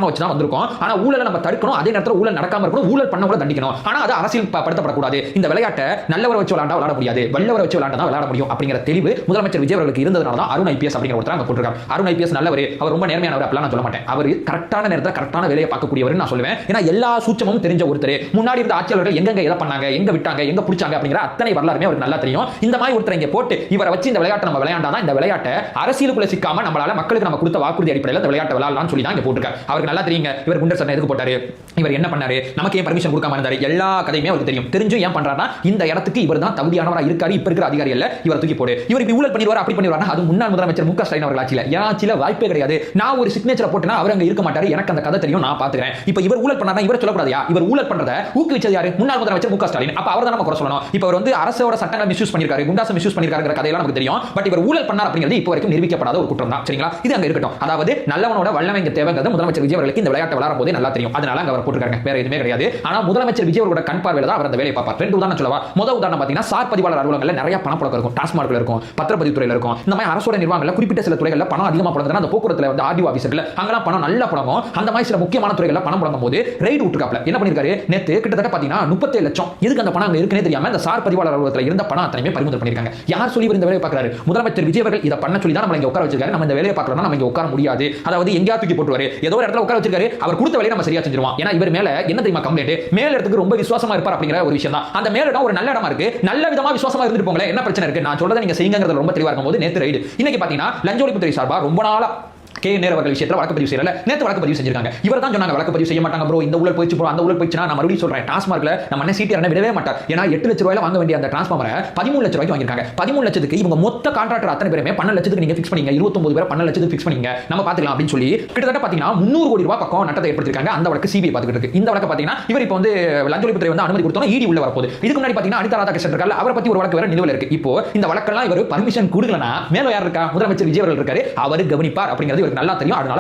வச்சுதான் வந்திருக்கோம். ஆனா ஊழலை நம்ம தடுக்கணும், அதே நேரத்தில் ஊழல் நடக்காம இருக்கணும், ஊழல் பண்ணவங்கள தண்டிக்கணும். ஆனா அது அரசியல் படுத்தப்படக்கூடாது. இந்த விளையாட்டை நல்லவரை வச்சு விளையாட முடியாது, வல்லவரை வச்சு விளையாட தான் விளையாட முடியும் அப்படிங்கிற தெளிவு முதலமைச்சர் விஜய் அவர்களுக்கு இருந்ததுனால தான் அருண் ஐபிஎஸ் அப்படிங்கிற ஒருத்தர் அங்க போட்டுருக்காங்க. அருண் ஐபிஎஸ் நல்லவர், அவர் ரொம்ப நேர்மையானவர் அப்படிலாம் நான் சொல்ல மாட்டேன். அவர் கரெக்டான நேரத்தில் கரெக்டான வேலையை பார்க்கக்கூடியவர் நான் சொல்லுவேன். ஏன்னா எல்லா சூட்சமும் தெரிஞ்ச ஒருத்தர், முன்னாடி இருந்த ஆட்சியாளர்கள் எங்க எதை பண்ணாங்க, எங்க விட்டாங்க, எங்க பிடிச்சாங்க அப்படிங்கிற அத்தனை வரலாறுமே அவருக்கு நல்லா தெரியும். இந்த மாதிரி ஒருத்தர் இங்க போட்டு இவரை வச்சு இந்த விளையாட்டை நம்ம விளையாண்டாதான் இந்த விளையாட்டை அரசியலுக்குள்ள சிக்காம நம்மளால மக்களுக்கு நம்ம கொடுத்த வாக்குறுதி அடிப்படையில் இந்த விளையாட்டை விளையாடலாம்னு சொல்லி தான் இங்க போட்டுருக்காரு. அவருக்கு நல்லா தெரியுங்க இவர் குண்டர் சட்டை எதுக்கு போட்டாரு, இவர் என்ன பண்ணாரு, நமக்கு ஏன் பர்மிஷன் கொடுக்காம இருந்தாரு, எல்லா கதையுமே அவருக்கு தெரியும். தெரிஞ்சும் ஏன் பண்றாருன்னா இந்த இடத்துக்கு இவர் தான் தகுதியானவரா இருக்காரு, இப்ப இருக்கிற அதிகாரி இல்ல, இவர் தூக்கி போடு, இவர் இப்படி ஊழல் பண்ணிடுவார் அப்படி பண்ணிடுவார். அது முன்னாள் முதலமைச்சர் மு க ஸ்டாலின் அவர்கள் ஆட்சியில என் ஆட்சியில வாய்ப்பே கிடையாது. நான் ஒரு சிக்னேச்சர் போட்டேன்னா அவர் அங்க இருக்க மாட்டாரு, எனக்கு அந்த கதை தெரியும், நான் பாத்துக்கிறேன். இப்ப இவர் ஊழல் பண்ணாரா இவர் சொல்லக்கூடாதா, இவர் ஊழல் பண்றத ஊக்குவிச்சது யாரு, முன்னாள் முதலமைச்சர் மு க ஸ்டாலின். அப்ப அவர் தான் நம்ம குறை சொல்லணும். இப்ப அவர் வந்து அரசோட சட்டங்களை மிஸ்யூஸ் பண்ணிருக்காரு, குண்டாசை மிஸ்யூஸ் பண்ணிருக்காருங்கிற கதையெல்லாம் நமக்கு தெரியும். பட் இவர் ஊழல் பண்ணார் அப்படிங்கிறது இப்போ வரைக்கும் நிரூபிக்கப்படாத ஒரு குற்றம் தான். சரிங்களா, இது அங்க இருக்கட்டும். அதாவது நல்லவனோட வல்லமை இங்க தேவைங்கிறது முதலமைச்சர் விஜய் அவர்களுக்கு இந்த விளையாட்டு விளையாடும் போதே நல்லா தெரியும். அதனால அங்க அவர் போட்டுருக்காங்க, வேற எதுவுமே கிடையாது. ஆனா முதலமைச்சர் விஜய் அவர்களோட கண் பார்வையில தான் அவர் அந்த வேலையை பார்ப்பார். ரெண்டு உதாரணம் சொல்லவா. முதல் உதாரணம் பாத்தீங்கன்னா சார் பதிவாளர் அலுவலகங்கள்ல நிறைய பணப்புழக்கம் இருக்கும், டாஸ்மார்க்ல இருக்கும், பத்திரப்பதிவு துறையில இருக்கும். இந்த மாதிரி அரசோட நிர்வாகங்கள்ல குறிப்பிட்ட சில துறைகள்ல பணம் அதிகமா புழங்குதுன்னா அந்த போக்குவரத்துல வந்து ஆர்டிஓ ஆபீசர்கள் அங்கெல்லாம் பணம் நல்லா புழங்கும். அந்த மாதிரி சில முக்கியமான துறைகள்ல பணம் புழங்கும் போது ரைடு விட்டுருக்காப்ல. என்ன பண்ணிருக்காரு, நேத்து கிட்டத்தட்ட பாத்தீங்கன்னா 37 லட்சம் எதுக்கு அந்த பணம் அங்க இருக்குனே தெரியாம இந்த சார் பதிவாளர் அலுவலகத்துல இருந்த பணம் அத்தனையுமே பறிமுதல் பண்ணிருக்காங்க. யார் சொல்லி இந்த வேலையை பார்க்கறாரு, முதலமைச்சர் விஜய் அவர்கள் இதை பண்ண சொல்லி தான் நம்ம இங்க உட்கார வச்சிருக்காரு. நம்ம இந்த வேலையை பார்க்கறோம்னா நம்ம இங்க உட்கார முடியாது. அதாவது எங்கயா தூக்கி போட்டுவாரு, ஏதோ ஒரு இடத்துல உட்கார வச்சிருக்காரு, அவர் கொடுத்த வேலையை நம்ம சரியா செஞ்சிருவோம். ஏன்னா இவர் மேல என்ன தெரியுமா கம்ப்ளைண்ட், மேல இடத்துக்கு ரொம்ப விசுவாசமா இருப்பார் அப்படிங்கிற ஒரு விஷயம் தான். அந்த மேல இடம் ஒரு நல்ல இடமா இருக்கு, நல்ல விதமா விசுவாசமா இருந்துட்டு போங்களே, என்ன பிரச்சனை இருக்கு, நான் சொல்றதை நீங்க செய்யுங்கிறது ரொம்ப தெளிவா இருக்கும்போது நேத்து ரைடு. இன்னைக்கு பாத்தீங்கன்னா லஞ்ச ஒழிப்புத்துறை சார்பா ரொம்ப நாளா கே நேரு அவர்கள் விஷயத்துல வழக்கு பதிவு செய்யல, நேத்து வழக்கு பதிவு செஞ்சிருக்காங்க. இவர் தான் சொன்னாங்க வழக்கு பதிவு செய்ய மாட்டாங்க ப்ரோ, இந்த ஊழல் போயிச்சு ப்ரோ, அந்த ஊழல் போயிச்சுனா நான் மறுபடியும் சொல்றேன், டாஸ்மார்க்ல நம்ம என்ன சிடிஆர் விடவே மாட்டார். ஏன்னா 8 லட்சம் ரூபாயில வாங்க வேண்டிய அந்த டிரான்ஸ்ஃபார்மரை 13 லட்சம் ரூபாய்க்கு வாங்கிருக்காங்க. 13 லட்சத்துக்கு இவங்க மொத்த கான்ட்ராக்டர் அத்தனை பேருமே 12 லட்சத்துக்கு நீங்க ஃபிக்ஸ் பண்ணீங்க, 29 பேர் 12 லட்சத்துக்கு ஃபிக்ஸ் பண்ணீங்க, நம்ம பாத்துக்கலாம் அப்படின்னு சொல்லி கிட்டத்தட்ட பாத்தீங்கன்னா 300 கோடி ரூபாய் பக்கம் நட்டத்தை ஏற்படுத்திருக்காங்க. அந்த வழக்கு சிபிஐ பாத்துக்கிட்டு இருக்கு. இந்த வழக்கு பாத்தீங்கன்னா இவர் இப்போ வந்து லஞ்ச ஒழிப்புத்துறை வந்து அனுமதி கொடுத்தோம், இடி உள்ள வரப்போகுது. இதுக்கு முன்னாடி பாத்தீங்கன்னா அனிதா ராதாகிருஷ்ணன் இருக்காரு, அவரை பத்தி ஒரு வழக்கு வேற நிலுவையில் இருக்கு. இப்போ இந்த வழக்கெல்லாம் இவர் பர்மிஷன் கொடுக்கலனா மேல யார் இருக்கா, முதலமைச்சர் விஜய் அவர்கள் இருக்காரு, அவர் கவனிப்பார் அப்படிங்கிறது இவருக்கு நல்லா தெரியும். அதனால